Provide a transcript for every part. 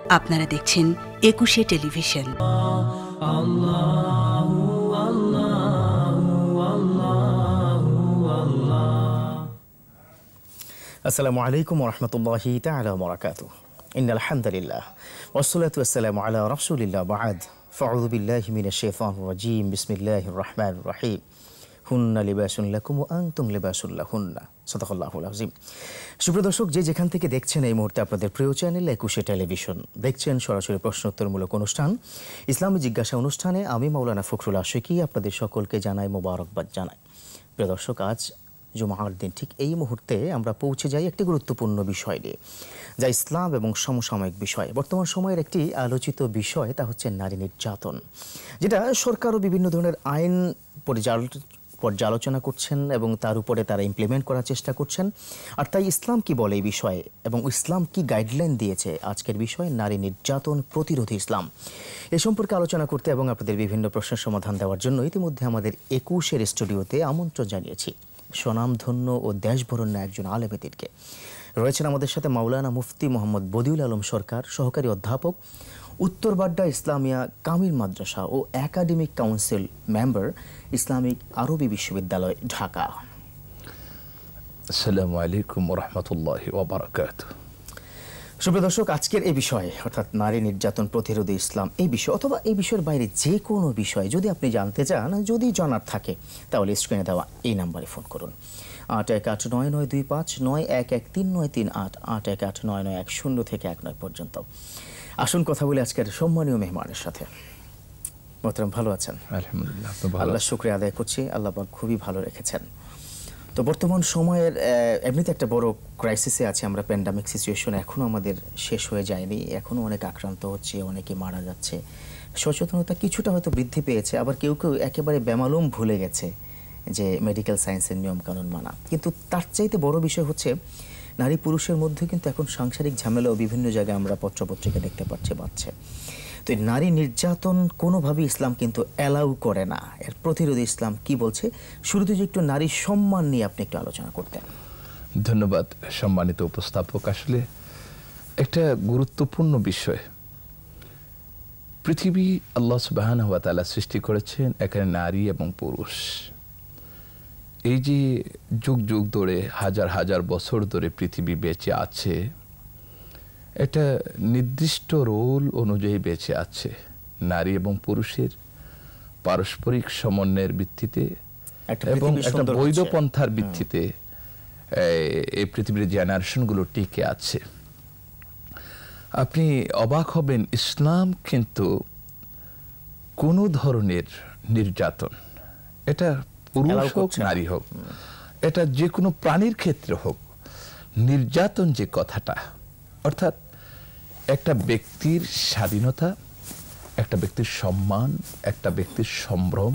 আপনারা দেখছেন একুশে টেলিভিশন। আসসালামু আলাইকুম ওয়া রাহমাতুল্লাহি তাআলা ওয়া বারাকাতুহু। ইন্নাল হামদালিল্লাহ ওয়াসসালাতু ওয়াসসালামু আলা রাসূলিল্লাহ বা'দ। ফাআউযু বিল্লাহি মিনাশ শাইতানির রাজীম। বিসমিল্লাহির রাহমানির রাহিম। হুন্না লিবাসুন লাকুম ওয়া আনতুম লিবাসুল লাহুন্না। সাদাকাল্লাহুল আযীম। সুপ্রিয় দর্শক, যে যেখান থেকে দেখছেন এই মুহূর্তে আপনাদের প্রিয় চ্যানেল একুশে টেলিভিশন দেখছেন সরাসরি প্রশ্নোত্তরমূলক অনুষ্ঠান ইসলামী জিজ্ঞাসা অনুষ্ঠানে আমি মাওলানা ফখরুল আশিকি আপনাদের সকলকে জানাই মোবারকবাদ জানাই। প্রিয় দর্শক, আজ জুমার দিন ঠিক এই মুহূর্তে আমরা পৌঁছে যাই একটি গুরুত্বপূর্ণ বিষয় নিয়ে, যা ইসলাম এবং সমসাময়িক বিষয়। বর্তমান সময়ের একটি আলোচিত বিষয়, তা হচ্ছে নারী নির্যাতন, যেটা সরকারও বিভিন্ন ধরনের আইন পর্যালোচনা করছেন এবং তার উপরে তারা ইমপ্লিমেন্ট করার চেষ্টা করছেন। আর তাই ইসলাম কি বলে এই বিষয়ে এবং ইসলাম কি গাইডলাইন দিয়েছে, আজকের বিষয় নারী নির্যাতন প্রতিরোধী ইসলাম। এ সম্পর্কে আলোচনা করতে এবং আপনাদের বিভিন্ন প্রশ্নের সমাধান দেওয়ার জন্য ইতিমধ্যে আমাদের একুশের স্টুডিওতে আমন্ত্রণ জানিয়েছি স্বনামধন্য ও দেশবরণ্য একজন আলেমেদিনকে। রয়েছেন আমাদের সাথে মাওলানা মুফতি মোহাম্মদ বদিউল আলম সরকার, সহকারী অধ্যাপক, উত্তর বাড্ডা ইসলামিয়া কামিল মাদ্রাসা ও একাডেমিক কাউন্সিল মেম্বার, ইসলামিক আরবি বিশ্ববিদ্যালয়, ঢাকা। আসসালামু আলাইকুম ওয়া রাহমাতুল্লাহি ওয়া বারাকাতুহু। সুপ্রিয় দর্শক, আজকের এই বিষয় অর্থাৎ নারী নির্যাতন প্রতিরোধী ইসলাম এই বিষয় অথবা এই বিষয়ের বাইরে যে কোনো বিষয় যদি আপনি জানতে চান, যদি জানার থাকে, তাহলে স্ক্রিনে দেওয়া এই নাম্বারে ফোন করুন 81899259113938 818991 থেকে 19 পর্যন্ত। আসুন কথা বলি আজকের সম্মানীয় মেহমানের সাথে। মোহতারাম, ভালো আছেন? আলহামদুলিল্লাহ, আল্লাহ শুকরিয়া আদায় করছি, আল্লাহ পাক খুবই ভালো রেখেছেন। তো বর্তমান সময়ের এমনিতে একটা বড় ক্রাইসিসে আছে আমরা, প্যান্ডামিক সিচুয়েশন এখনও আমাদের শেষ হয়ে যায়নি, এখনও অনেক আক্রান্ত হচ্ছে, অনেকে মারা যাচ্ছে। সচেতনতা কিছুটা হয়তো বৃদ্ধি পেয়েছে, আবার কেউ কেউ একেবারে বেমালুম ভুলে গেছে যে মেডিকেল সায়েন্সের নিয়মকানুন মানা। কিন্তু তার চাইতে বড় বিষয় হচ্ছে নারী পুরুষের মধ্যে কিন্তু এখন সাংসারিক ঝামেলাও বিভিন্ন জায়গায় আমরা পত্রপত্রিকা দেখতে পাচ্ছে। তো এই নারী নির্যাতন কোনোভাবেই ইসলাম কিন্তু অ্যালাউ করে না। এর প্রতিরোধে ইসলাম কি বলছে, শুরুতে যে একটু নারী সম্মান নিয়ে আপনি একটু আলোচনা করতেন। ধন্যবাদ সম্মানিত উপস্থাপক। আসলে একটা গুরুত্বপূর্ণ বিষয়। পৃথিবী আল্লাহ সুবহানাহু ওয়া তাআলা সৃষ্টি করেছেন এখানে নারী এবং পুরুষ। এই যে যুগ যুগ ধরে হাজার হাজার বছর ধরে পৃথিবী বেঁচে আছে, এটা নির্দিষ্ট রোল অনুযায়ী বেঁচে আছে। নারী এবং পুরুষের পারস্পরিক সমন্বয়ের ভিত্তিতে এবং একটা বৈধ পন্থার ভিত্তিতে এই পৃথিবীর জেনারেশনগুলো টিকে আছে। আপনি অবাক হবেন, ইসলাম কিন্তু কোনো ধরনের নির্যাতন, এটা পুরুষ হোক নারী হোক, এটা যে কোনো প্রাণীর ক্ষেত্রে হোক, নির্যাতন যে কথাটা, অর্থাৎ একটা ব্যক্তির স্বাধীনতা, একটা ব্যক্তির সম্মান, একটা ব্যক্তির সম্ভ্রম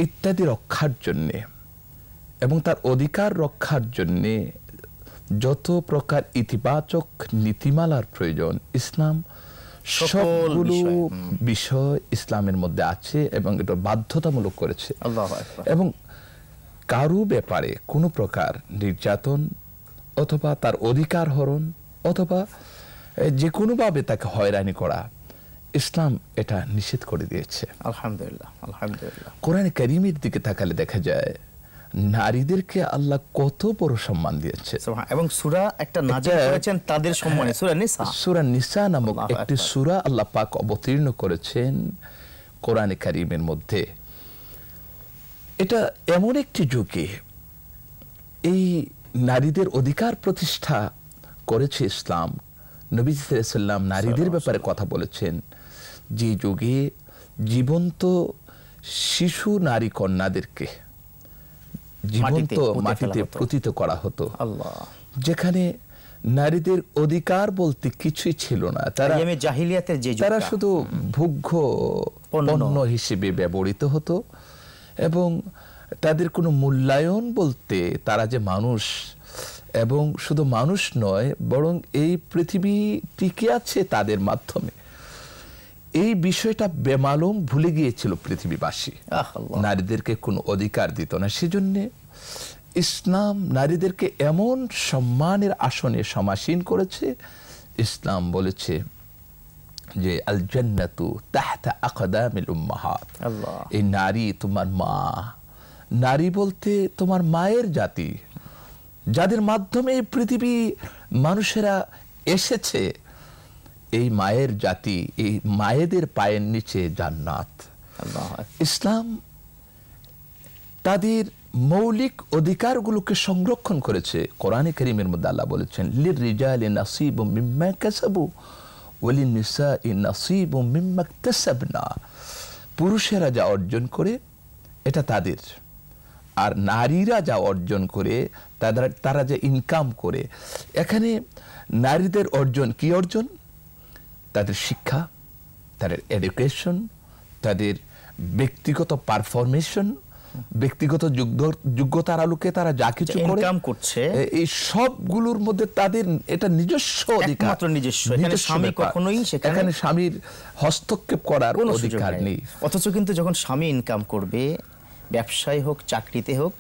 ইত্যাদি রক্ষার জন্যে এবং তার অধিকার রক্ষার জন্যে যত প্রকার ইতিবাচক নীতিমালার প্রয়োজন, ইসলাম সবগুলো বিষয় ইসলামের মধ্যে আছে এবং এটা বাধ্যতামূলক করেছে। এবং কারো ব্যাপারে কোনো প্রকার নির্যাতন অথবা তার অধিকার হরণ অথবা যে কোনোভাবে তাকে হয়রানি করা, ইসলাম এটা নিষেধ করে দিয়েছে। আলহামদুলিল্লাহ, আলহামদুলিল্লাহ। কোরআনে কারীমের দিকে তাকালে দেখা যায় নারীদেরকে আল্লাহ কত বড় সম্মান দিয়েছে এবং সূরা একটা নাযিল করেছেন তাদের সম্মানে। সূরা নিসা নামক একটি সূরা আল্লাহ পাক অবতীর্ণ করেছেন কোরআনে কারীমের মধ্যে। এটা এমন একটি যুগে এই নারীদের অধিকার প্রতিষ্ঠা করেছে ইসলাম। নবী সাল্লাল্লাহু আলাইহি ওয়াসাল্লাম নারীদের ব্যাপারে কথা বলেছেন যে যুগে জীবন্ত শিশু নারী কন্যাদেরকে জীবন্ত মাটিতে পতিত করা হতো, যেখানে নারীদের অধিকার বলতে কিছুই ছিল না। তারা শুধু ভোগ্য পণ্য হিসেবে ব্যবহৃত হতো এবং তাদের কোনো মূল্যায়ন বলতে তারা যে মানুষ, এবং শুধু মানুষ নয় বরং এই পৃথিবী টিকে আছে তাদের মাধ্যমে, এই বিষয়টা বেমালুম ভুলে গিয়েছিল পৃথিবীবাসী। নারীদেরকে কোনো অধিকার দিত না। সেজন্য ইসলাম নারীদেরকে এমন সম্মানের আসনে সমাসীন করেছে ইসলাম বলেছে যে আল জান্নাতু তাহতা আকদামিল উম্মাহাত, এই নারী তোমার মা। নারী বলতে তোমার মায়ের জাতি, যাদের মাধ্যমে এই পৃথিবী মানুষেরা এসেছে, এই মায়ের জাতি, এই মায়েদের পায়ের নিচে জান্নাত। ইসলাম তাদের মৌলিক অধিকারগুলোকে সংরক্ষণ করেছে। কোরআনে কারীমের মধ্যে আল্লাহ বলেছেন লিররিজালি নাসীবুম মিম্মা কাসাবু ওয়া লিন্নিসাই নাসীবুম মিম্মা ইকতাসাবনা। পুরুষেরা যা অর্জন করে এটা তাদের, আর নারীরা যা অর্জন করে তারা যে ইনকাম করে। এখানে নারীদের অর্জন কি অর্জন? তাদের শিক্ষা, তাদের এডুকেশন, তাদের ব্যক্তিগত পারফরমেশন, ব্যক্তিগত যোগ্যতার আলোকে তারা যা কিছু করে করছে, এই সবগুলোর মধ্যে তাদের এটা নিজস্ব অধিকার, এখানে স্বামীর হস্তক্ষেপ করার অধিকার নেই। অথচ কিন্তু যখন স্বামী ইনকাম করবে, ব্যবসায় হোক চাকরিতে হোক,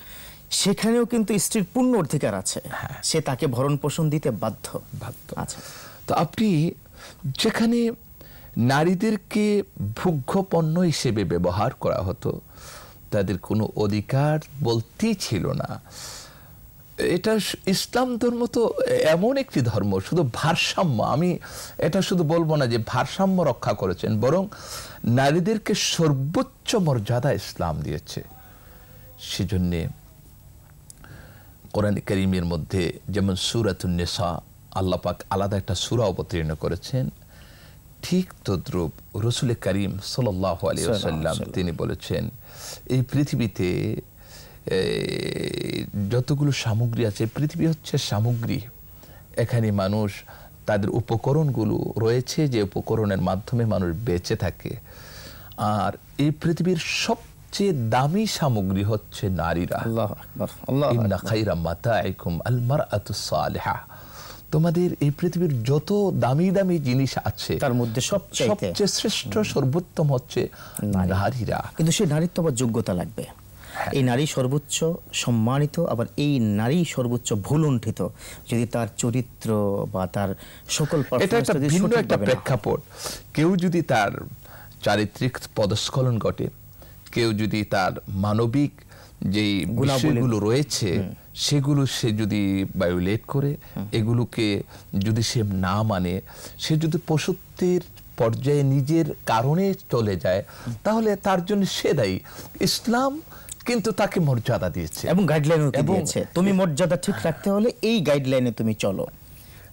সেখানেও কিন্তু স্ত্রীর পূর্ণ অধিকার আছে, সে তাকে ভরণ পোষণ দিতে বাধ্য। আচ্ছা, তো আপনি যেখানে নারীদেরকে ভোগ্য পণ্য হিসেবে ব্যবহার করা হতো, তাদের কোনো অধিকার বলতেই ছিল না। এটা ইসলাম ধর্ম তো এমন একটি ধর্ম, শুধু ভারসাম্য, আমি এটা শুধু বলবো না যে ভারসাম্য রক্ষা করেছেন, বরং নারীদেরকে সর্বোচ্চ মর্যাদা ইসলাম দিয়েছে। সেজন্যে কোরআন কারীমের মধ্যে যেমন সূরাতুন নিসা আল্লাহ পাক আলাদা একটা সূরা অবতীর্ণ করেছেন, ঠিক তদ্রূপ রাসূল করিম সাল্লাল্লাহু আলাইহি ওয়াসাল্লাম তিনি বলেছেন এই পৃথিবীতে যতগুলো সামগ্রী আছে, পৃথিবী হচ্ছে সামগ্রী। এখানে মানুষ তাদের উপকরণগুলো রয়েছে, যে উপকরণের মাধ্যমে মানুষ বেঁচে থাকে। আর এই পৃথিবীর সবচেয়ে দামি সামগ্রী হচ্ছে নারীরা। আল্লাহু আকবার, আল্লাহু আকবার। ইন্না খায়রা মাতাইকুম আল মারআতুস সালিহা। তোমাদের এই পৃথিবীর যত দামি দামি জিনিস আছে তার মধ্যে সবচেয়ে শ্রেষ্ঠ সর্বোত্তম হচ্ছে নারীরা। কিন্তু সেই নারীর তো আবার যোগ্যতা লাগবে। এই নারী সর্বোচ্চ সম্মানিত, আবার এই নারী সর্বোচ্চ ভুলুণ্ঠিত যদি তার চরিত্র বা তার সকল এটা একটা ভিন্ন একটা প্রেক্ষাপট। কেউ যদি তার চারিত্রিক পদস্খলন ঘটে, কেউ যদি তার মানবিক যে বিষয়গুলো রয়েছে সেগুলো সে যদি ভায়োলেট করে, এগুলোকে যদি সে না মানে, সে যদি পশুত্বের পর্যায়ে নিজের কারণে চলে যায়, তাহলে তার জন্য সে দায়ী। ইসলাম কিন্তু তাকে মর্যাদা দিয়েছে এবং গাইডলাইনও দিয়েছে। তুমি মর্যাদা ঠিক রাখতে হলে এই গাইডলাইনে তুমি চলো।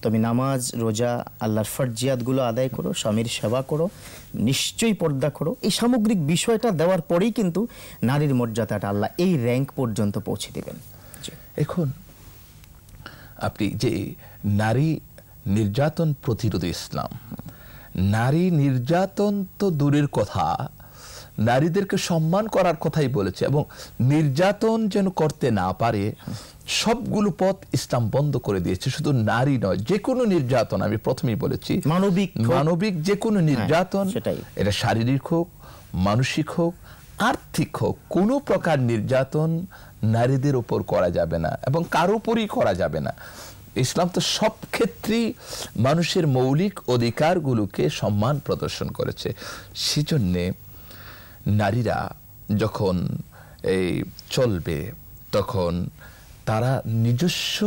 তুমি নামাজ, রোজা, আল্লাহর ফরজিয়াতগুলো আদায় করো, স্বামীর সেবা করো, নিশ্চয়ই পর্দা করো। এই সামগ্রিক বিষয়টা দেওয়ার পরেই কিন্তু নারীর মর্যাদাটা আল্লাহ এই র্যাঙ্ক পর্যন্ত পৌঁছে দেবেন। এখন আপনি যে নারী নির্যাতন প্রতিরোধী ইসলাম, নারী নির্যাতন তো দূরের কথা, নারীদেরকে সম্মান করার কথাই বলেছে, এবং নির্যাতন যেন করতে না পারে সবগুলো পথ ইসলাম বন্ধ করে দিয়েছে। শুধু নারী নয়, যে কোনো নির্যাতন, আমি প্রথমেই বলেছি মানবিক যে কোনো নির্যাতন, এটা শারীরিক হোক, মানসিক হোক, আর্থিক হোক, কোনো প্রকার নির্যাতন নারীদের উপর করা যাবে না এবং কারো উপরই করা যাবে না। ইসলাম তো সব ক্ষেত্রেই মানুষের মৌলিক অধিকারগুলোকে সম্মান প্রদর্শন করেছে। সেজন্যে নারীরা যখন এই চলবে, তখন তারা নিজস্ব,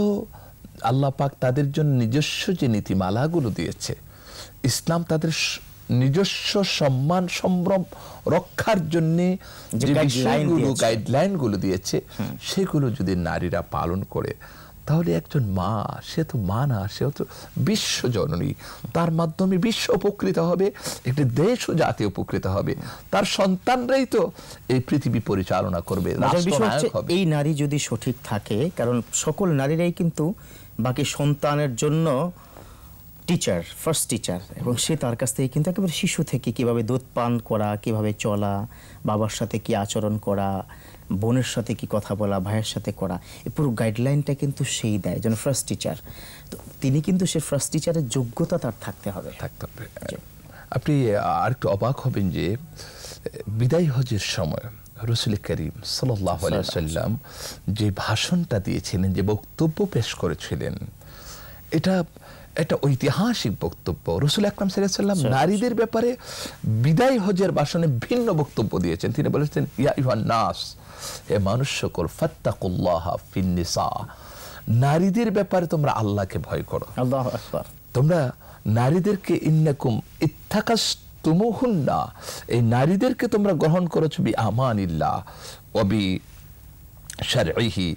আল্লাহ পাক তাদের জন্য নিজস্ব যে নীতিমালাগুলো দিয়েছে, ইসলাম তাদের নিজস্ব সম্মান সম্ভ্রম রক্ষার জন্য যে বিষয়গুলো, গাইডলাইনগুলো দিয়েছে, সেগুলো যদি নারীরা পালন করে, তাহলে একজন মা, সে তো মা না, সে তো বিশ্ব জননী। তার মাধ্যমে বিশ্ব উপকৃত হবে, একটি দেশ ও জাতি উপকৃত হবে, তার সন্তানরাই তো এই পৃথিবী পরিচালনা করবে, রাষ্ট্রনায়ক হবে। এই নারী যদি সঠিক থাকে, কারণ সকল নারীরাই কিন্তু বাকি সন্তানের জন্য টিচার, ফার্স্ট টিচার, এবং সে তার কাছ থেকে কিন্তু একেবারে শিশু থেকে কিভাবে দুধ পান করা, কিভাবে চলা, বাবার সাথে কি আচরণ করা, বোনের সাথে কি কথা বলা, ভাইয়ের সাথে করা, এই পুরো গাইডলাইনটা কিন্তু সেই দেয়, যেন ফার্স্ট টিচার। তো তিনি কিন্তু সে ফার্স্ট টিচারের যোগ্যতা তার থাকতে হবে। আপনি আরেকটু অবাক হবেন যে বিদায় হজের সময় রাসূল করিম সাল্লাল্লাহু আলাইহি ওয়াসাল্লাম যে ভাষণটা দিয়েছিলেন, যে বক্তব্য পেশ করেছিলেন, এটা এটা ঐতিহাসিক বক্তব্য। রাসূল আকরাম সাল্লাল্লাহু আলাইহি ওয়াসাল্লাম নারীদের ব্যাপারে বিদায় হজের ভাষণে ভিন্ন বক্তব্য দিয়েছেন। তিনি বলেছেন, ইয়া আইয়ুহান নাস, হে মানুষ সকল, ফাত্তাকুল্লাহা ফিন নিসা, নারীদের ব্যাপারে তোমরা আল্লাহকে ভয় করো। আল্লাহু আকবার। তোমরা নারীদেরকে ইন্নাকুম ইত্তাকাসতুমুহুন্না, এই নারীদেরকে তোমরা গ্রহণ করেছো বি আমানিল্লাহ ওয়া বি শারঈহি,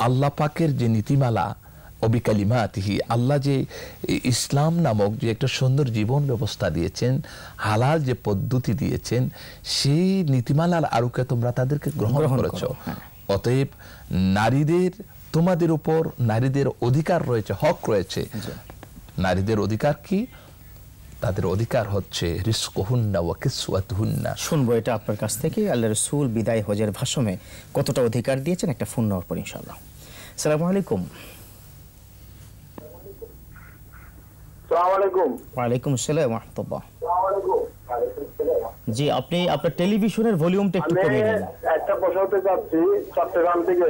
আল্লাহ পাকের যে নীতিমালা, ওবি কালিমাতিহি, আল্লাহ যে ইসলাম নামক যে একটা সুন্দর জীবন ব্যবস্থা দিয়েছেন, হালাল যে পদ্ধতি দিয়েছেন, সেই নীতিমালার আলোকে তোমরা তাদেরকে গ্রহণ করেছো। অতএব নারীদের, তোমাদের উপর নারীদের অধিকার রয়েছে, হক রয়েছে। নারীদের অধিকার কি? তাদের অধিকার হচ্ছে রিজকুহুন্না ওয়া কিসওয়াতুহুন্না। শুনবো এটা আপনার কাছ থেকে। আল্লাহর রাসূল বিদায় হজের ভাষণে কতটা অধিকার দিয়েছেন, একটা ফোন নেওয়ার পর ইনশাআল্লাহ। আসসালামু আলাইকুম। আসসালামু আলাইকুম। ওয়ালাইকুম আসসালাম ওয়া রাহমাতুল্লাহ। জি, আপনি আপনার টেলিভিশনের ভলিউমটা একটু কমিয়ে দিন। একটা প্রশ্ন করতে চাচ্ছি চট্টগ্রাম থেকে।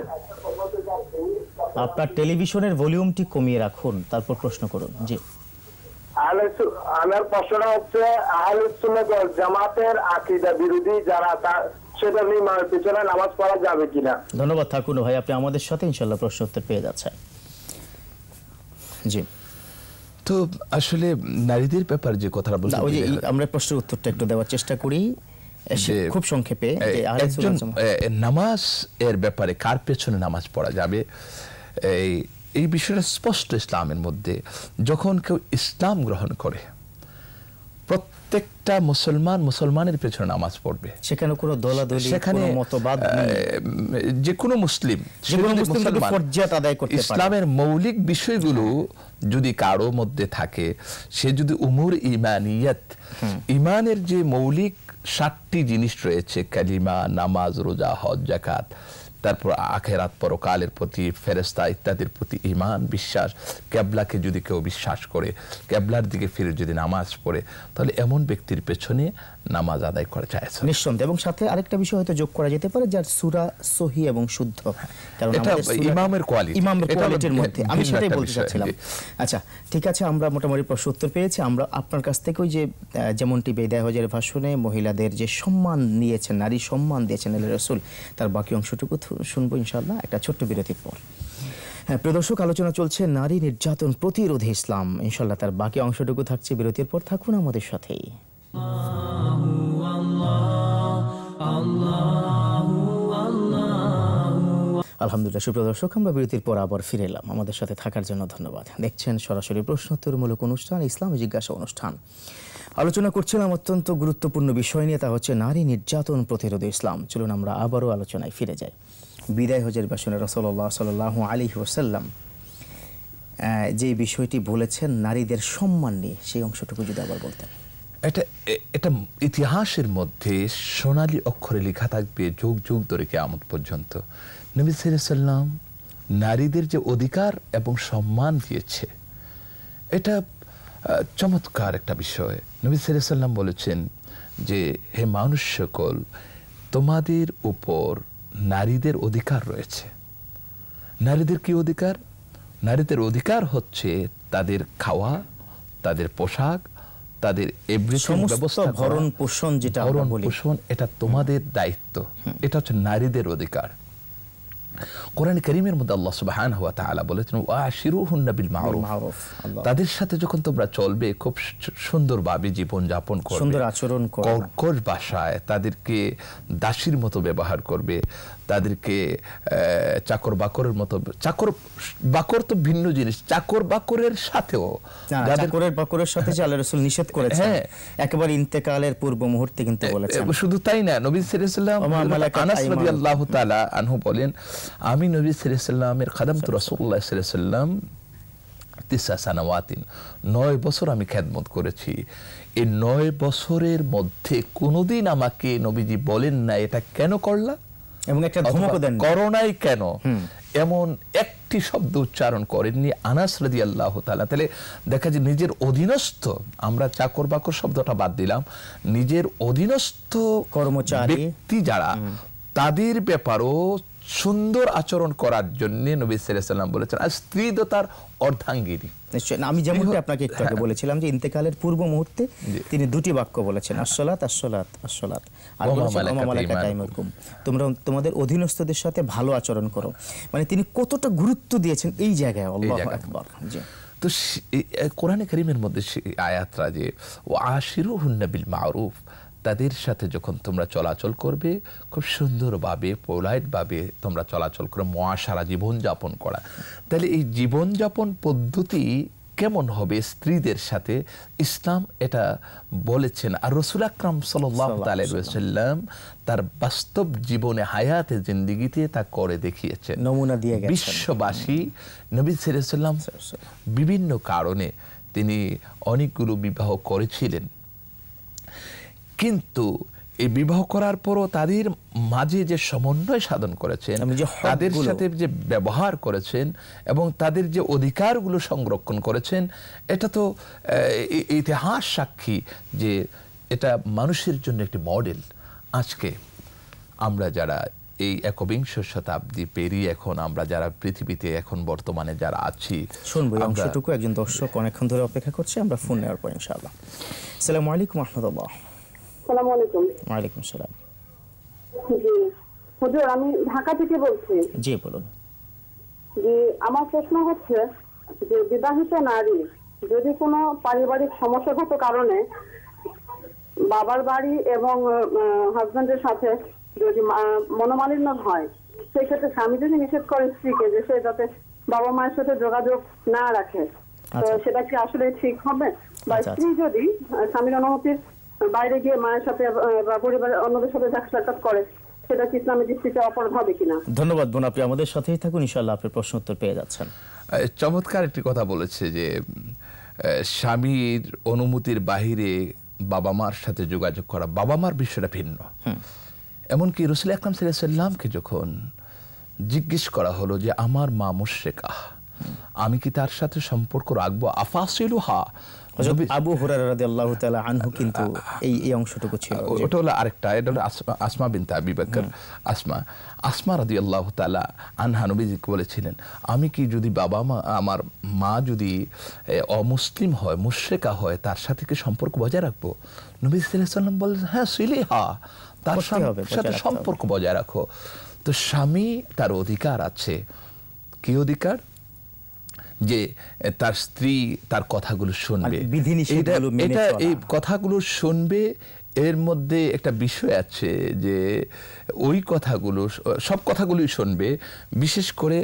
আপনার টেলিভিশনের ভলিউমটি কমিয়ে রাখুন, তারপর প্রশ্ন করুন। জি, আমার প্রশ্নটা হচ্ছে, আহলুস সুন্নাত ওয়াল জামাতের আকীদা বিরোধী যারা, সেটা নিয়ে পিছনে নামাজ পড়া যাবে কিনা? ধন্যবাদ থাকুন ভাই, আপনি আমাদের সাথে ইনশাআল্লাহ প্রশ্ন উত্তর পেয়ে যাচ্ছেন। জি, তো আসলে নারীদের ব্যাপারে যে কথাটা বলছি, ওই যে আমরা প্রশ্নের উত্তরটা একটু দেওয়ার চেষ্টা করি খুব সংক্ষেপে। একজন নামাজ এর ব্যাপারে কার পেছনে নামাজ পড়া যাবে, এই বিষয়টা স্পষ্ট ইসলামের মধ্যে। যখন কেউ ইসলাম গ্রহণ করে, প্রত্যেকটা মুসলমানের পেছনে নামাজ পড়বে। সেখানে কোনো দলাদলি, কোনো মতবাদ নেই। যে কোনো মুসলিম ফরজিয়াত আদায় করতে পারে। ইসলামের মৌলিক বিষয়গুলো যদি কারো মধ্যে থাকে, সে যদি উমুর ইমানিয়াত, ইমানের যে মৌলিক 7টি জিনিস রয়েছে, কালিমা, নামাজ, রোজা, হজ, যাকাত, তারপর আখিরাত, পরকালের প্রতি, ফেরেশতা ইত্যাদির প্রতি ঈমান, বিশ্বাস, কিবলাকে যদি কেউ বিশ্বাস করে, কিবলার দিকে ফিরে যদি নামাজ পড়ে, তাহলে এমন ব্যক্তির পেছনে নামাজ আদায় করা যায় নিঃসন্দেহে। এবং সাথে আরেকটা বিষয় হয়তো যোগ করা যেতে পারে, যার সূরা সহিহ এবং শুদ্ধ, কারণ এটা ইমামের কোয়ালিটির মধ্যে আমি সেটাই বলতে চাচ্ছিলাম। আচ্ছা, ঠিক আছে, আমরা মোটামুটি প্রশ্ন উত্তর পেয়েছি। আমরা আপনার কাছ থেকে ওই যে যেমনটি বিদায় হজের ভাষণে মহিলাদের যে সম্মান নিয়েছেন, নারী সম্মান দিয়েছেন আল্লাহর রাসূল, তার বাকি অংশটুকু শুনবো ইনশাআল্লাহ একটা ছোট্ট বিরতির পর। হ্যাঁ, প্রিয় দর্শক, আলোচনা চলছে নারী নির্যাতন প্রতিরোধে ইসলাম। ইনশাআল্লাহ তার বাকি অংশটুকু থাকছে বিরতির পর। থাকুন আমাদের সাথেই। আলহামদুলিল্লাহ, সুপ্রিয় দর্শক, আমরা বিরতির পর আবার ফিরে এলাম। আমাদের সাথে থাকার জন্য ধন্যবাদ। দেখছেন সরাসরি প্রশ্নোত্তরমূলক অনুষ্ঠান, ইসলামী জিজ্ঞাসা অনুষ্ঠান। আলোচনা করছিলাম অত্যন্ত গুরুত্বপূর্ণ বিষয় নিয়ে, তা হচ্ছে নারী নির্যাতন প্রতিরোধে ইসলাম। চলুন আমরা আবারও আলোচনায় ফিরে যাই। বিদায় হজের ভাষণে রাসূলুল্লাহ সাল্লাল্লাহু আলাইহি ওয়াসাল্লাম যে বিষয়টি বলেছেন নারীদের সম্মান নিয়ে, সেই অংশটুকু যদি আবার বলতেন। এটা ইতিহাসের মধ্যে সোনালী অক্ষরে লেখা থাকবে যুগ যুগ ধরে কিয়ামত পর্যন্ত। নবী সাল্লাল্লাহু আলাইহি ওয়াসাল্লাম নারীদের যে অধিকার এবং সম্মান দিয়েছে, এটা চমৎকার একটা বিষয়। নবী সাল্লাল্লাহু আলাইহি ওয়াসাল্লাম বলেছেন যে, হে মানুষ সকল, তোমাদের উপর নারীদের অধিকার রয়েছে। নারীদের কি অধিকার? নারীদের অধিকার হচ্ছে তাদের খাওয়া, তাদের পোশাক, তাদের এভরিথিং ব্যবস্থা, ভরণ পোষণ, যেটা ভরণ পোষণ, এটা তোমাদের দায়িত্ব। এটা হচ্ছে নারীদের অধিকার। কোরআন কারীমের মধ্যে আল্লাহ সুবহানাহু ওয়া তাআলা বলেছেন, ওয়াশিরুহুন্না বিল মারুফ, তাদের সাথে যখন তোমরা চলবে খুব সুন্দরভাবে জীবন যাপন করবে, সুন্দর আচরণ করবে, কর্কশ ভাষায় তাদেরকে দাসীর মতো ব্যবহার করবে, তাদেরকে চাকর বাকরের মতো। চাকর বাকর তো ভিন্ন জিনিস, চাকর বাকরের সাথেও, চাকরের বাকরের সাথে যে আল্লাহর রাসূল নিষেধ করেছেন একেবারে ইন্তেকালের পূর্ব মুহূর্তে কিন্তু বলেছেন। শুধু তাই না, নবী সাল্লাল্লাহু আলাইহি ওয়াসাল্লাম, আনাস রাদিয়াল্লাহু তাআলা আনহু বলেন, আমি নবী সাল্লাল্লাহু আলাইহি ওয়াসাল্লামের খাদামতু রাসূলুল্লাহ সাল্লাল্লাহু আলাইহি ওয়াসাল্লাম 9 সানাওয়াতিন, 9 বছর আমি খেদমত করেছি। এই 9 বছরের মধ্যে কোনোদিন আমাকে নবীজি বলেন না এটা কেন করলা, এবং একটা ধমকও দেন করোনাই কেন, এমন একটি শব্দ উচ্চারণ করেননি আনাস রাদিয়াল্লাহু তাআলা। তাহলে দেখা যায় নিজের অধীনস্থ, আমরা চাকর বাকর শব্দটা বাদ দিলাম, নিজের অধীনস্থ কর্মচারী ব্যক্তি যারা, তাদের ব্যাপারও সুন্দর আচরণ করার জন্য নবী সাল্লাল্লাহু আলাইহি ওয়াসাল্লাম বলেছেন, আর স্ত্রী তো তার অর্ধাঙ্গিনী। নিশ্চয়, আমি যেমনটি আপনাকে একটু আগে বলেছিলাম যে ইন্তেকালের পূর্ব মুহূর্তে তিনি দুটি বাক্য বলেছেন, আসসালাত আসসালাত আসসালাত, আর বলেছেন ওমা মালাকাত আইমানুকুম, তোমরা তোমাদের অধীনস্থদের সাথে ভালো আচরণ করো। মানে তিনি কতটা গুরুত্ব দিয়েছেন এই জায়গায়, আল্লাহু আকবার। জি, তো কোরআনে কারীমের মধ্যে আয়াতরা যে ও আশিরুহুন্না বিল মারুফ, তাদের সাথে যখন তোমরা চলাচল করবে খুব সুন্দরভাবে পোলাইটভাবে তোমরা চলাচল করে মুআশারা জীবনযাপন করা। তাহলে এই জীবনযাপন পদ্ধতি কেমন হবে স্ত্রীদের সাথে, ইসলাম এটা বলেছেন। আর রাসূল আকরাম সাল্লাল্লাহু আলাইহি ওয়াসাল্লাম তার বাস্তব জীবনে হায়াতে জিন্দেগিতে তা করে দেখিয়েছেন, নমুনা দিয়ে গেছেন। বিশ্ববাসী নবী সাল্লাল্লাহু আলাইহি ওয়াসাল্লাম বিভিন্ন কারণে তিনি অনেকগুলো বিবাহ করেছিলেন, কিন্তু এই বিবাহ করার পরও তাদের মাঝে যে সমন্বয় সাধন করেছেন, তাদের সাথে যে ব্যবহার করেছেন এবং তাদের যে অধিকারগুলো সংরক্ষণ করেছেন, এটা তো ইতিহাস সাক্ষী যে এটা মানুষের জন্য একটি মডেল। আজকে আমরা যারা এই একবিংশ শতাব্দী পেরিয়ে এখন আমরা যারা পৃথিবীতে এখন বর্তমানে যারা আছি, শুনবো এই অংশটুকু। একজন দর্শক অনেকক্ষণ ধরে অপেক্ষা করছে, আমরা ফোন নেওয়ার পর ইনশাআল্লাহ। আসসালামু আলাইকুম ওয়া রাহমাতুল্লাহ। আসসালামু আলাইকুম। ওয়া আলাইকুম আসসালাম। জি হুজুর, আমি ঢাকা থেকে বলছি। জি বলুন। জি, আমার প্রশ্ন হচ্ছে যে বিবাহিত নারী যদি কোনো পারিবারিক সমস্যাগত কারণে বাবার বাড়ি এবং হাজবেন্ডের সাথে যদি মনোমালিন্য হয়, সেই ক্ষেত্রে স্বামী যদি নিষেধ করে স্ত্রীকে যে সে যাতে বাবা মায়ের সাথে যোগাযোগ না রাখে, তো সেটা কি আসলে ঠিক হবে? বা স্ত্রী যদি স্বামীর অনুমতির বাইরে গিয়ে মায়ের সাথে বা পরিবারের অন্যদের সাথে দেখা সাক্ষাৎ করে, সেটা কি ইসলামের দৃষ্টিতে অপরাধ হবে কিনা? ধন্যবাদ বোন, আপনি আমাদের সাথেই থাকুন, ইনশাআল্লাহ আপনার প্রশ্ন উত্তর পেয়ে যাচ্ছেন। চমৎকার একটি কথা বলেছে যে স্বামীর অনুমতির বাহিরে বাবা মার সাথে যোগাযোগ করা, বাবা মার বিষয়টা ভিন্ন। এমনকি রাসূল আকরাম সাল্লাল্লাহু আলাইহি ওয়াসাল্লামকে যখন জিজ্ঞেস করা হলো যে আমার মা মুশরিকা, আমি কি তার সাথে সম্পর্ক রাখবো, আফাসিলুহা, আবু হুরায়রা রাদিয়াল্লাহু তাআলা আনহু কিন্তু এই অংশটুকু ছিল। ওটা হলো আরেকটা, এটা হলো আসমা বিনতে আবি বকর। আসমা রাদিয়াল্লাহু তাআলা আনহা নবীজিকে বলেছিলেন, আমি কি যদি বাবা মা আমার মা যদি অমুসলিম হয়, মুশরিকা হয়, তার সাথে কি সম্পর্ক বজায় রাখবো? নবী সাল্লাল্লাহু আলাইহি ওয়াসাল্লাম বললেন, হ্যাঁ সিলিহা, তার সাথে সম্পর্ক বজায় রাখো। তো স্বামী তার অধিকার আছে, কি অধিকার? যে তার স্ত্রী তার কথাগুলো শুনবে, এটা এই কথাগুলো শুনবে। এর মধ্যে একটা বিষয় আছে যে ওই কথাগুলো, সব কথাগুলোই শুনবে, বিশেষ করে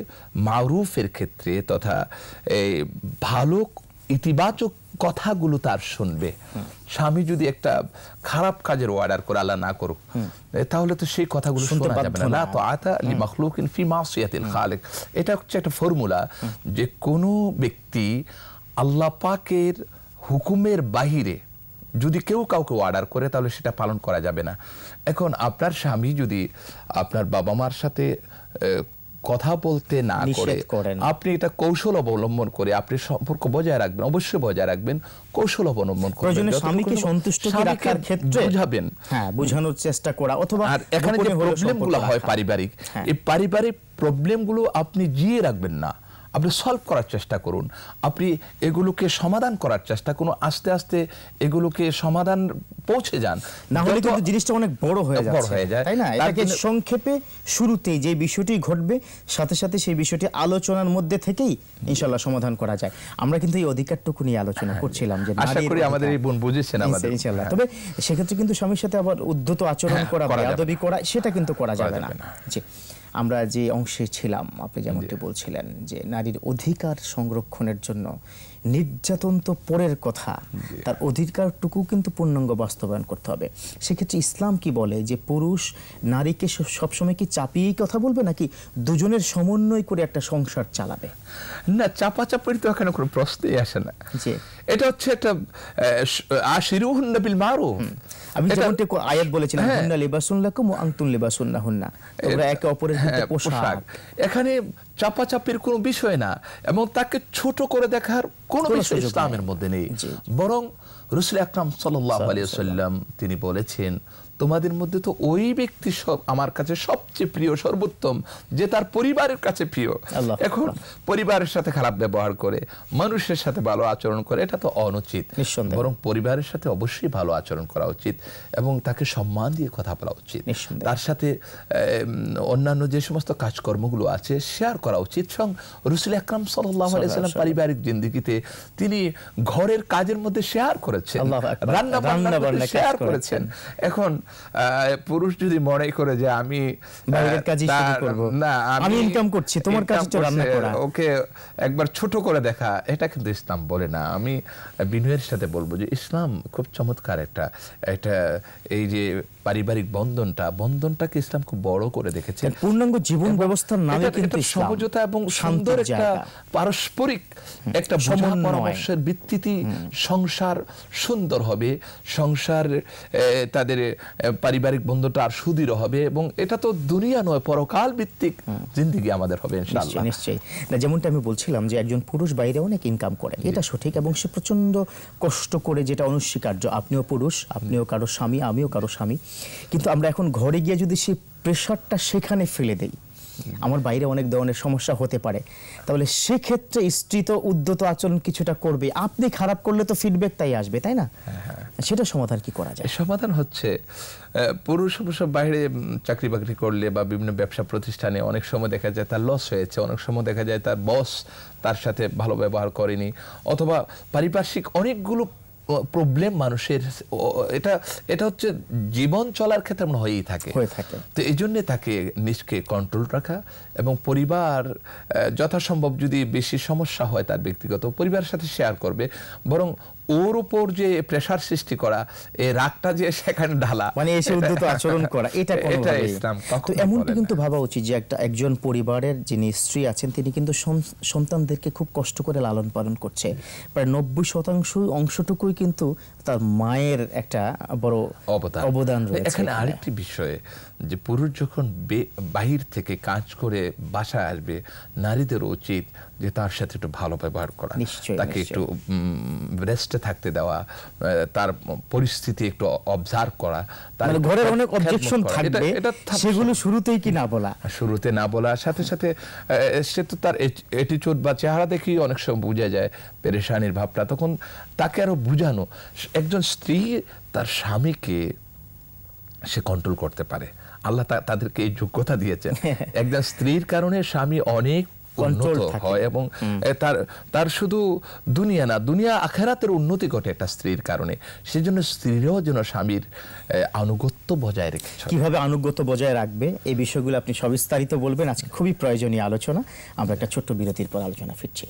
মারুফের ক্ষেত্রে তথা ভালো ইতিবাচক কথাগুলো তার শুনবে। স্বামী যদি একটা খারাপ কাজের অর্ডার করে, আল্লাহ না করুক, তাহলে তো সেই কথাগুলো শোনা যাবে না। লা তাআতা লিমাখলুকিন ফি মাসিয়াতিল খালিক, এটা হচ্ছে একটা ফর্মুলা যে কোনো ব্যক্তি আল্লাহ পাকের হুকুমের বাহিরে যদি কেউ কাউকে অর্ডার করে, তাহলে সেটা পালন করা যাবে না। এখন আপনার স্বামী যদি আপনার বাবা মার সাথে কথা বলতে না করে, আপনি এটা কৌশল অবলম্বন করে আপনি সম্পর্ক বজায় রাখবেন, অবশ্যই বজায় রাখবেন, কৌশল অবলম্বন করবেন, স্বামীকে সন্তুষ্ট রাখার ক্ষেত্রে বুঝাবেন, হ্যাঁ বোঝানোর চেষ্টা করা। অথবা আর এখানে যে প্রবলেমগুলো হয় পারিবারিক, এই পারিবারিক প্রবলেমগুলো আপনি জিয়ে রাখবেন না, আপনি সলভ করার চেষ্টা করুন, আপনি এগুলোকে সমাধান করার চেষ্টা করুন, আস্তে আস্তে এগুলোকে সমাধান পৌঁছে যান, না হলে কিন্তু জিনিসটা অনেক বড় হয়ে যায়, তাই না? এটাকে সংক্ষেপে শুরুতেই যে বিষয়টি ঘটবে, সাথে সাথে সেই বিষয়টি আলোচনার মধ্যে থেকেই ইনশাআল্লাহ সমাধান করা যায়। আমরা কিন্তু এই অধিকারটুকু নিয়ে আলোচনা করছিলাম যে আশা করি আমাদের এই বোন বুঝেছেন আমাদের ইনশাআল্লাহ। তবে সেক্ষেত্রে কিন্তু স্বামীর সাথে আবার উদ্ধত আচরণ করা, বেয়াদবি করা, সেটা কিন্তু করা যাবে না। জি, আমরা যে অংশে ছিলাম, আপনি যেমনটি বলছিলেন যে নারীর অধিকার সংরক্ষণের জন্য নির্যাতন তো পরের কথা, তার অধিকারটুকু কিন্তু পূর্ণাঙ্গ বাস্তবায়ন করতে হবে। সেক্ষেত্রে ইসলাম কি বলে যে পুরুষ নারীকে সবসময় কি চাপিয়েই কথা বলবে, নাকি দুজনের সমন্বয় করে একটা সংসার চালাবে? না, চাপাচাপির তো এখানে কোনো প্রশ্নই আসে না। জি, এটা হচ্ছে একটা আশিরুহুন্না বিল মারুফ। আমি যেমনটি আয়াত বলেছিলাম, হুন্না লিবাসুন লাকুম ওয়া আনতুম লিবাসুন লাহুন্না, তোমরা একে অপরের পোশাক। এখানে চাপাচাপির কোনো বিষয় না, এবং তাকে ছোট করে দেখার কোনো বিষয় ইসলামের মধ্যে নেই। বরং রাসূল আকরাম সাল্লাল্লাহু আলাইহি ওয়াসাল্লাম তিনি বলেছেন, তোমাদের মধ্যে তো ওই ব্যক্তি সব আমার কাছে সবচেয়ে প্রিয়, সর্বোত্তম, যে তার পরিবারের কাছে প্রিয়। এখন পরিবারের সাথে খারাপ ব্যবহার করে, মানুষের সাথে ভালো আচরণ করে, এটা তো অনুচিত। বরং পরিবারের সাথে অবশ্যই ভালো আচরণ করা উচিত এবং তাকে সম্মান দিয়ে কথা বলা উচিত। তার সাথে অন্যান্য যে সমস্ত কাজকর্মগুলো আছে শেয়ার করা উচিত। রাসূল আকরাম সাল্লাল্লাহু আলাইহি ওয়াসাল্লাম পারিবারিক জিন্দেগিতে তিনি ঘরের কাজের মধ্যে শেয়ার করেছেন, রান্না বান্না শেয়ার করেছেন। এখন পুরুষ যদি মনে করে যে আমি বাইরের কাজই শুরু করব, না আমি ইনকাম করছি, তোমার কাজটা রান্না করা, ওকে একবার ছোট করে দেখা, এটা কিন্তু ইসলাম বলে না। আমি বিনয়ের সাথে বলবো যে ইসলাম খুব চমৎকার একটা এই যে পারিবারিক বন্ধনটাকে ইসলাম খুব বড় করে দেখেছে। পূর্ণাঙ্গ জীবন ব্যবস্থার নামে কিন্তু সমঝোতা এবং সুন্দর একটা পারস্পরিক একটা পরামর্শের ভিত্তিতে সংসার সুন্দর হবে, সংসার তাদের পারিবারিক বন্ধনটা আর সুদৃঢ় হবে এবং এটা তো দুনিয়া নয়, পরকাল ভিত্তিক জিন্দেগি আমাদের হবে ইনশাআল্লাহ। নিশ্চয়ই। না, যেমনটা আমি বলছিলাম যে একজন পুরুষ বাইরে অনেক ইনকাম করে, এটা সঠিক, এবং সে প্রচন্ড কষ্ট করে, যেটা অনস্বীকার্য। আপনিও পুরুষ, আপনিও কারো স্বামী, আমিও কারো স্বামী, কিন্তু আমরা এখন ঘরে গিয়ে যদি সেই প্রেশারটা সেখানে ফেলে দেই, আমার বাইরে অনেক ধরনের সমস্যা হতে পারে, তাহলে সেক্ষেত্রে স্ত্রী তো উদ্যত আচরণ কিছুটা করবে। আপনি খারাপ করলে তো ফিডব্যাক তাই আসবে, তাই না? সেটা সমাধান কি করা যায়? সমাধান হচ্ছে পুরুষ অবশ্য বাইরে চাকরি বাকরি করলে বা বিভিন্ন ব্যবসা প্রতিষ্ঠানে অনেক সময় দেখা যায় তার লস হয়েছে, অনেক সময় দেখা যায় তার বস তার সাথে ভালো ব্যবহার করেনি, অথবা পারিপার্শ্বিক অনেকগুলো প্রবলেম মানুষের, এটা হচ্ছে জীবন চলার ক্ষেত্রে মনে হয়েই থাকে। তো এই জন্যে তাকে নিজকে কন্ট্রোল রাখা এবং পরিবার যথাসম্ভব যদি বেশি সমস্যা হয় তার ব্যক্তিগত, পরিবারের সাথে শেয়ার করবে, বরং ওর উপর যে প্রেসার সৃষ্টি করা, এই রাগটা যে সেখানে ঢালা, মানে এসে উদ্যত আচরণ করা, এটা ইসলাম তো এমনটা কিন্তু ভাবা উচিত যে একজন পরিবারের যিনি স্ত্রী আছেন তিনি কিন্তু সন্তানদেরকে খুব কষ্ট করে লালন পালন করছে, প্রায় 90% অংশটুকুই কিন্তু তার মায়ের একটা বড় অবদান রয়েছে। এখানে আরেকটি বিষয় যে পুরুষ যখন বাহির থেকে কাজ করে বাসায় আসবে, নারীদের উচিত যে তার সাথে একটু ভালো ব্যবহার করা, তাকে একটু রেস্টে থাকতে দেওয়া, তার পরিস্থিতি একটু অবজার্ভ করা। মানে ঘরের অনেক অবজেকশন থাকবে, সেগুলো শুরুতেই কি না বলা, শুরুতে না বলা, সাথে সাথে সে তো তার অ্যাটিটিউড বা চেহারা দেখেই অনেক সময় বোঝা যায় পেরেশানির ভাবটা, তখন তাকে আরো বুঝানো। একজন স্ত্রী তার স্বামীকে সে কন্ট্রোল করতে পারে, আল্লাহ তাদেরকে এই যোগ্যতা দিয়েছেন। একজন স্ত্রীর কারণে স্বামী অনেক উন্নত হয় এবং তার শুধু দুনিয়া না, দুনিয়া আখিরাতের উন্নতি ঘটে একটা স্ত্রীর কারণে। সেজন্য স্ত্রীরাও যেন স্বামীর আনুগত্য বজায় রেখে, কিভাবে আনুগত্য বজায় রাখবে এই বিষয়গুলো আপনি সবিস্তারিত বলবেন। আজকে খুবই প্রয়োজনীয় আলোচনা। আমরা একটা ছোট্ট বিরতির পর আলোচনা ফিরছি।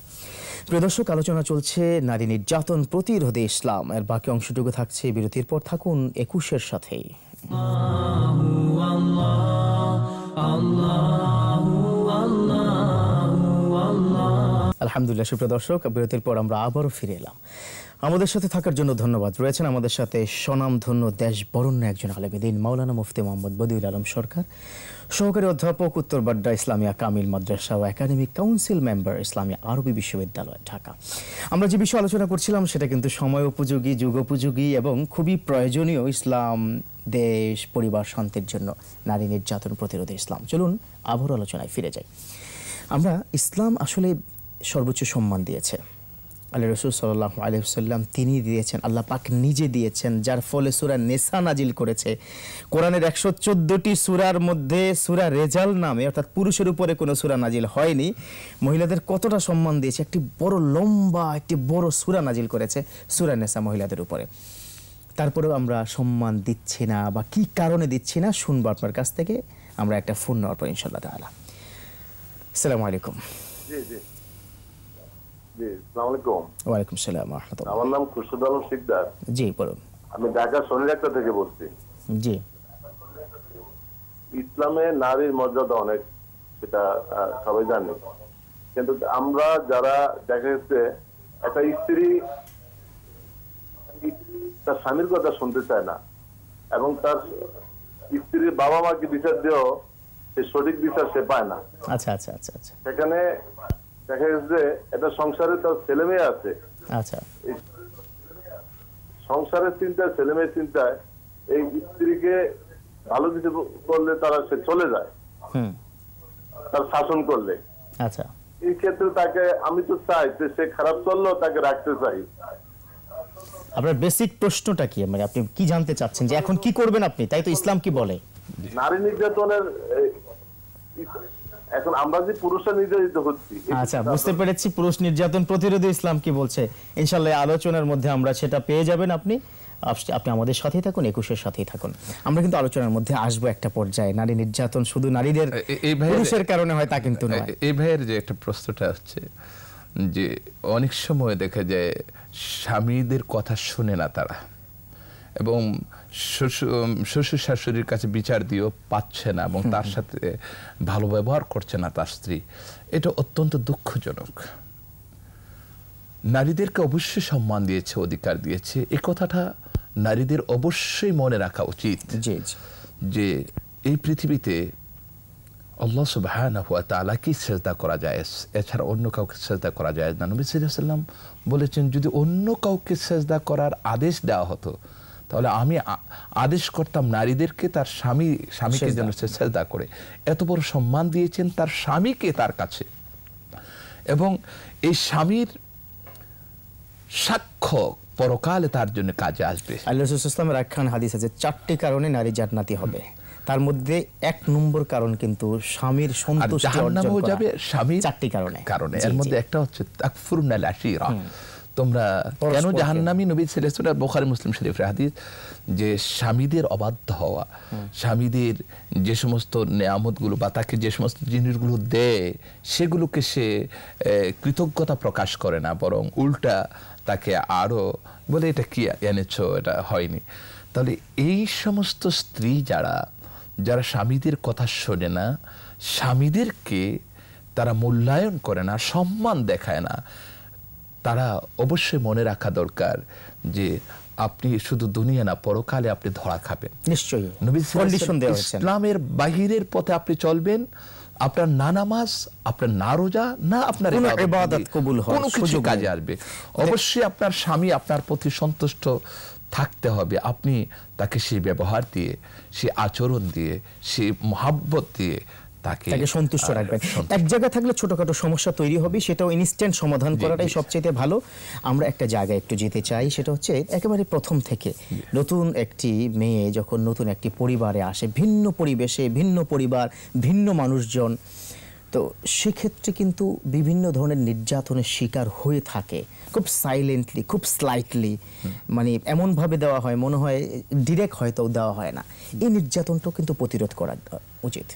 প্রিয় দর্শক, আলোচনা চলছে নারী নির্যাতন প্রতিরোধে ইসলাম, এর বাকি অংশটুকু থাকছে বিরতির পর। থাকুন 21-এর সাথেই। আলহামদুলিল্লাহ, সুপ্রিয় দর্শক, বিরতির পর আমরা আবারও ফিরে এলাম। আমাদের সাথে থাকার জন্য ধন্যবাদ। রয়েছেন আমাদের সাথে স্বনামধন্য দেশ বরণ্য একজন আলেমদ্বীন মাওলানা মুফতি মোহাম্মদ বদিউল আলম সরকার, সহকারী অধ্যাপক, উত্তর বাড্ডা ইসলামিয়া কামিল মাদ্রাসা ও একাডেমিক কাউন্সিল মেম্বার, ইসলামিয়া আরবি বিশ্ববিদ্যালয়, ঢাকা। আমরা যে বিষয়ে আলোচনা করছিলাম সেটা কিন্তু সময় উপযোগী, যুগ উপযোগী এবং খুবই প্রয়োজনীয়। ইসলাম, দেশ, পরিবার, শান্তির জন্য নারী নির্যাতন প্রতিরোধে ইসলাম। চলুন আবারও আলোচনায় ফিরে যাই। আমরা ইসলাম আসলে সর্বোচ্চ সম্মান দিয়েছে। আল্লাহ রাসূল সাল্লাল্লাহু আলাইহি ওয়াসাল্লাম তিনি দিয়েছেন, আল্লাহ পাক নিজে দিয়েছেন, যার ফলে সূরা নিসা নাজিল করেছে। কোরআনের 114টি সূরার মধ্যে সূরা রেজাল নামে, অর্থাৎ পুরুষের উপরে কোনো সূরা নাজিল হয়নি, মহিলাদের কতটা সম্মান দিয়েছে। একটি বড় লম্বা একটি বড় সূরা নাজিল করেছে সূরা নিসা মহিলাদের উপরে। তারপরেও আমরা সম্মান দিচ্ছি না, বা কি কারণে দিচ্ছি না, শুনবো আপনার কাছ থেকে। আমরা একটা ফোন নেওয়ার পর ইনশাআল্লাহ তাআলা। আসসালামু আলাইকুম। জি জি জি, আসসালামু আলাইকুম। ওয়ালাইকুম আসসালাম ওয়া রাহমাতুল্লাহ। আমার নাম খুরশিদ আলম শিকদার। জি বলুন। আমি ঢাকা শনিরহাটা থেকে বলছি। জি। ইসলামে নারীর মর্যাদা অনেক, সেটা সবাই জানে, কিন্তু আমরা যারা দেখা যাচ্ছে একটা স্ত্রী তার স্বামীর কথা শুনতে চায় না এবং তার স্ত্রীর বাবা মাকে বিচার দিয়েও সে সঠিক বিচার সে পায় না। আচ্ছা আচ্ছা আচ্ছা আচ্ছা। সেখানে দেখা যাচ্ছে একটা সংসারে তার ছেলে মেয়ে আছে। আচ্ছা। সংসারের চিন্তায়, ছেলে মেয়ের চিন্তায় এই স্ত্রীকে ভালো কিছু করলে তারা সে চলে যায়, তার শাসন করলে। আচ্ছা, এই ক্ষেত্রে তাকে আমি তো চাই যে সে খারাপ চললেও তাকে রাখতে চাই। আপনার বেসিক প্রশ্নটা কি, মানে আপনি কি জানতে চাচ্ছেন যে এখন কি করবেন আপনি, তাই তো ইসলাম কি বলে? নারী নির্যাতনের এখন আমরা যে পুরুষরা নির্যাতিত হচ্ছি। আচ্ছা, বুঝতে পেরেছি। পুরুষ নির্যাতন প্রতিরোধে ইসলাম কি বলছে, ইনশাআল্লাহ আলোচনার মধ্যে আমরা সেটা পেয়ে যাবেন। আপনি আমাদের সাথেই থাকুন, 21-এর সাথেই থাকুন। আমরা কিন্তু আলোচনার মধ্যে আসবো একটা পর্যায়ে। নারী নির্যাতন শুধু নারীদের পুরুষের কারণে হয় তা কিন্তু নয়। এই ভাইয়ের যে একটা প্রশ্নটা আসছে যে অনেক সময় দেখা যায় স্বামীদের কথা শুনে না তারা, এবং শ্বশুর শাশুড়ির কাছে বিচার দিয়েও পাচ্ছে না, এবং তার সাথে ভালো ব্যবহার করছে না তার স্ত্রী। এটা অত্যন্ত দুঃখজনক। নারীদেরকে অবশ্যই সম্মান দিয়েছে, অধিকার দিয়েছে। এই কথাটা নারীদের অবশ্যই মনে রাখা উচিত যে এই পৃথিবীতে আল্লাহ সুবহানাহু ওয়া তাআলাকে সিজদা করা যায়, এছাড়া অন্য কাউকে সিজদা করা যায় না। নবী সাল্লাল্লাহু আলাইহি ওয়াসাল্লাম বলেছেন, যদি অন্য কাউকে সিজদা করার আদেশ দেওয়া হতো তাহলে আমি আদেশ করতাম নারীদেরকে তার স্বামীকে যেন সে সিজদা করে। এত বড় সম্মান দিয়েছেন তার স্বামীকে তার কাছে, এবং এই স্বামীর সাক্ষ্য পরকালে তার জন্য কাজে আসবে। আল্লাহ রাসূল সাল্লাল্লাহু আলাইহি ওয়াসাল্লামের একখান হাদিস আছে, 4টি কারণে নারী জান্নাতি হবে। তার মধ্যে 1 নম্বর কারণ কিন্তু স্বামীর সন্তুষ্টি অর্জন করা যাবে স্বামীর 4টি কারণে। এর মধ্যে একটা হচ্ছে তাকফুরুনাল আশীরা, তোমরা কেন জাহান্নামী। নবী সাল্লাল্লাহু আলাইহি ওয়াসাল্লাম বুখারী মুসলিম শরীফের হাদিস যে স্বামীদের অবাধ্য হওয়া, স্বামীদের যে সমস্ত নেয়ামতগুলো বা তাকে যে সমস্ত জিনিসগুলো দেয় সেগুলোকে সে কৃতজ্ঞতা প্রকাশ করে না, বরং উল্টা তাকে আরো বলে এটা কি এনেছো, এটা হয়নি। তাহলে এই সমস্ত স্ত্রী যারা স্বামীদের কথা শোনে না, স্বামীদেরকে তারা মূল্যায়ন করে না, সম্মান দেখায় না, তারা অবশ্যই মনে রাখা দরকার যে আপনি শুধু দুনিয়া না পরকালে আপনি ধরা খাবেন। নিশ্চয়ই নবী ইসলামের বাহিরের পথে আপনি চলবেন, আপনার না নামাজ, আপনার না রোজা, না আপনার ইবাদত কবুল হয়, কোনো কিছু কাজে আসবে। অবশ্যই আপনার স্বামী আপনার প্রতি সন্তুষ্ট থাকতে হবে। আপনি তাকে সেই ব্যবহার দিয়ে, সেই আচরণ দিয়ে, সেই মহাব্বত দিয়ে তাকে সন্তুষ্ট রাখবেন। এক জায়গায় থাকলে ছোটখাটো সমস্যা তৈরি হবে, সেটাও ইনস্ট্যান্ট সমাধান করাটাই সবচেয়ে ভালো। আমরা একটা জায়গায় একটু যেতে চাই, সেটা হচ্ছে একেবারে প্রথম থেকে নতুন একটি মেয়ে যখন নতুন একটি পরিবারে আসে, ভিন্ন পরিবেশে, ভিন্ন পরিবার, ভিন্ন মানুষজন, তো সেক্ষেত্রে কিন্তু বিভিন্ন ধরনের নির্যাতনের শিকার হয়ে থাকে, খুব সাইলেন্টলি, খুব স্লাইটলি, মানে এমনভাবে দেওয়া হয় মনে হয় ডিরেক্ট হয়তো দেওয়া হয় না। এই নির্যাতনটাও কিন্তু প্রতিরোধ করা উচিত।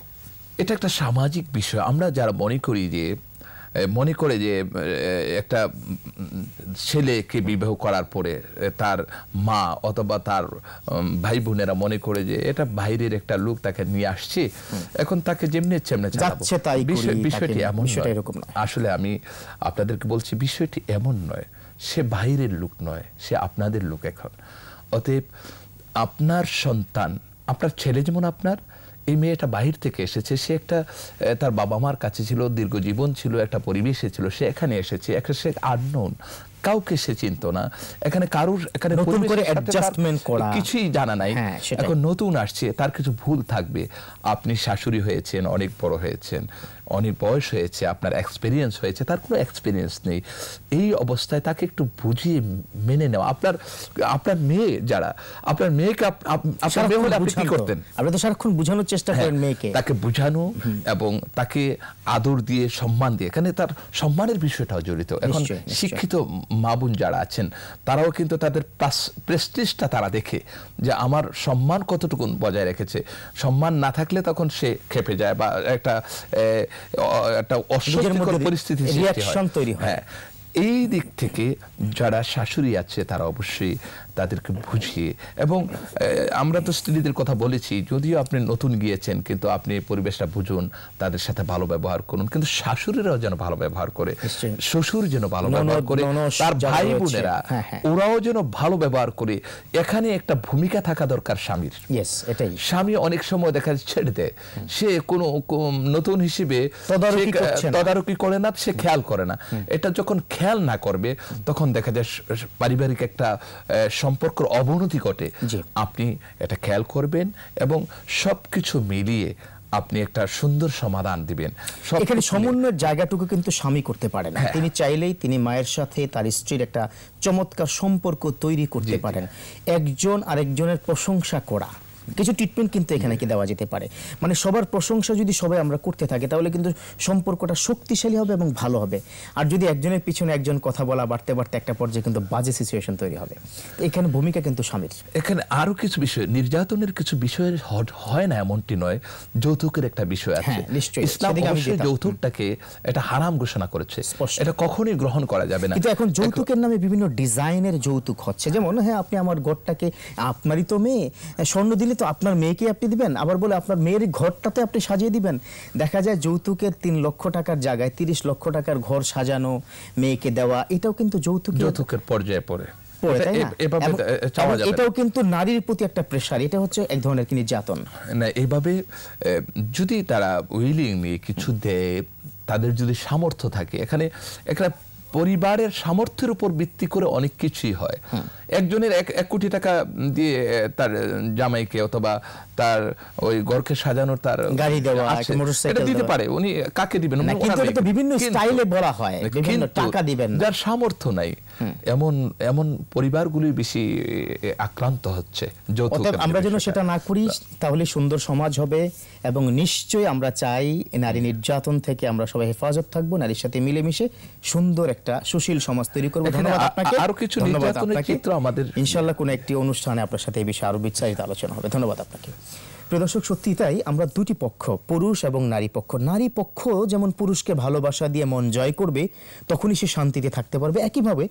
এটা একটা সামাজিক বিষয়। আমরা যারা মনে করে যে একটা ছেলেকে বিবাহ করার পরে তার মা অথবা তার ভাই বোনেরা মনে করে যে এটা বাইরের একটা লোক তাকে নিয়ে আসছে, এখন তাকে যেমনি যাচ্ছে তাই বিষয়টি এমন নয়। আসলে আমি আপনাদেরকে বলছি বিষয়টি এমন নয়, সে বাইরের লোক নয়, সে আপনাদের লোক। এখন অতএব আপনার সন্তান, আপনার ছেলে যেমন আপনার, এই মেয়েটা বাহির থেকে এসেছে, সে একটা তার বাবা মার কাছে ছিল, দীর্ঘ জীবন ছিল, একটা পরিবেশে ছিল, সে এখানে এসেছে, একটা সে আননোন, কাউকে সে চিনতো না, এখানে কারুর এখানে কিছুই জানা নাই, এখন নতুন আসছে, তার কিছু ভুল থাকবে। আপনি শাশুড়ি হয়েছেন, অনেক বড় হয়েছেন, অনেক বয়স হয়েছে, আপনার এক্সপিরিয়েন্স হয়েছে, তার কোনো এক্সপিরিয়েন্স নেই। এই অবস্থায় তাকে একটু বুঝিয়ে মেনে নেওয়া। আপনার মেয়ে যারা, আপনার মেয়েকে আপনার মেয়ে হলে আপনি কি করতেন? আপনি তো সারাক্ষণ বোঝানোর চেষ্টা করেন মেয়েকে, তাকে বোঝানো এবং তাকে আদর দিয়ে, সম্মান দিয়ে, এখানে তার সম্মানের বিষয়টাও জড়িত। এখন শিক্ষিত মা বোন যারা আছেন তারাও কিন্তু তাদের প্রেস্টিজটা তারা দেখে যে আমার সম্মান কতটুকু বজায় রেখেছে। সম্মান না থাকলে তখন সে খেপে যায় বা একটা অস্বস্তিকর পরিস্থিতি তৈরি হয়। হ্যাঁ, এই দিক থেকে যারা শাশুড়ি আছে তারা অবশ্যই তাদেরকে বুঝিয়ে, এবং আমরা তো স্ত্রীদের কথা বলেছি, যদিও আপনি নতুন গিয়েছেন কিন্তু আপনি পরিবেশটা বুঝুন, তাদের সাথে ভালো ব্যবহার করুন, কিন্তু শাশুড়িরাও যেন ভালো ব্যবহার করে, শ্বশুর যেন ভালো ব্যবহার করে, তার ভাই বোনেরা ওরাও যেন ভালো ব্যবহার করে। এখানে একটা ভূমিকা থাকা দরকার স্বামীর। স্বামী অনেক সময় দেখা ছেড়ে দেয়, সে কোনো নতুন হিসেবে তদারকি করে না, সে খেয়াল করে না। এটা যখন খেয়াল না করবে তখন দেখা যায় পারিবারিক একটা সম্পর্কের অবনতি ঘটে। আপনি এটা খেয়াল করবেন এবং সবকিছু মিলিয়ে আপনি একটা সুন্দর সমাধান দিবেন। এখানে সমন্বয়ের জায়গাটুকু কিন্তু স্বামী করতে পারে না। তিনি চাইলেই তিনি মায়ের সাথে তার স্ত্রীর একটা চমৎকার সম্পর্ক তৈরি করতে পারেন। একজন আরেকজনের প্রশংসা করা, কিছু ট্রিটমেন্ট কিন্তু এখানে কি দেওয়া যেতে পারে, মানে সবার প্রশংসা যদি সবাই আমরা করতে থাকি তাহলে কিন্তু সম্পর্কটা শক্তিশালী হবে এবং ভালো হবে। আর যদি একজনের পিছনে একজন কথা বলা বাড়তে বাড়তে একটা পর্যায়ে কিন্তু বাজে সিচুয়েশন তৈরি হবে। এখানে ভূমিকা কিন্তু স্বামীর। এখানে আরো কিছু বিষয়, নির্যাতনের কিছু বিষয় হয় না এমনটি নয়, যৌতুকের একটা বিষয় আছে। ইসলাম অবশ্যই যৌতুকটাকে এটা হারাম ঘোষণা করেছে, এটা কখনোই গ্রহণ করা যাবে না। কিন্তু এখন যৌতুকের নামে বিভিন্ন ডিজাইনের যৌতুক হচ্ছে, যেমন হ্যাঁ আপনি আমার ঘরটাকে, আপনারই তো মেয়ে, স্বর্ণ দিলে তো আপনার মেয়েকে আপনি দিবেন, আবার বলে আপনার মেয়ের ঘরটাতে আপনি সাজিয়ে দিবেন। দেখা যায় যৌতুকের 3 লক্ষ টাকার জায়গায় 30 লক্ষ টাকার ঘর সাজানো, মেয়েকে দেওয়া, এটাও কিন্তু যৌতুকের পর্যায়ে পড়ে। এটাও কিন্তু নারীর প্রতি একটা প্রেসার, এটা হচ্ছে এক ধরনের কি নির্যাতন। না, এইভাবে যদি তারা উইলিংলি কিছু দেয়, তাদের যদি সামর্থ্য থাকে, এখানে একটা পরিবারের সামর্থ্যের উপর ভিত্তি করে অনেক কিছুই হয়। একজনের 1 কোটি টাকা দিয়ে তার জামাইকে অথবা তার ওই ঘরকে সাজানোর তার গাড়ি দেওয়া, মোটরসাইকেল দিতে পারে, উনি কাকে দিবেন? কিন্তু এটা তো বিভিন্ন স্টাইলে বলা হয়, বিভিন্ন টাকা দিবেন না। যার সামর্থ্য নাই এমন পরিবারগুলি বেশি আক্রান্ত হচ্ছে যৌতুকের। আমরা যেন সেটা না করি, তাহলে সুন্দর সমাজ হবে। এবং নিশ্চয়ই আমরা চাই নারী নির্যাতন থেকে আমরা সবাই হেফাজত থাকবো, নারীর সাথে মিলেমিশে সুন্দর একটা সুশীল সমাজ তৈরি করবো। ধন্যবাদ আপনাকে। আরো কিছু নির্যাতনের ক্ষেত্র আমাদের ইনশাআল্লাহ কোনো একটি অনুষ্ঠানে আপনার সাথে এই বিষয়ে আরো বিস্তারিত আলোচনা হবে। ধন্যবাদ আপনাকে। প্রিয় দর্শক, সত্যি তাই, আমরা দুটি পক্ষ, পুরুষ এবং নারী পক্ষ, নারী পক্ষ যেমন পুরুষকে ভালোবাসা দিয়ে মন জয় করবে, তখনই সে শান্তিতে থাকতে পারবে। একইভাবে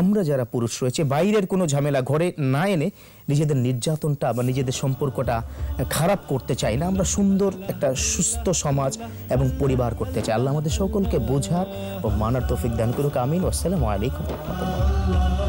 আমরা যারা পুরুষ রয়েছে, বাইরের কোনো ঝামেলা ঘরে না এনে নিজেদের নির্যাতনটা বা নিজেদের সম্পর্কটা খারাপ করতে চাই না। আমরা সুন্দর একটা সুস্থ সমাজ এবং পরিবার করতে চাই। আল্লাহ আমাদের সকলকে বোঝার ও মানার তৌফিক দান করুক। আমিন। আসসালামু আলাইকুম ওয়া রাহমাতুল্লাহ।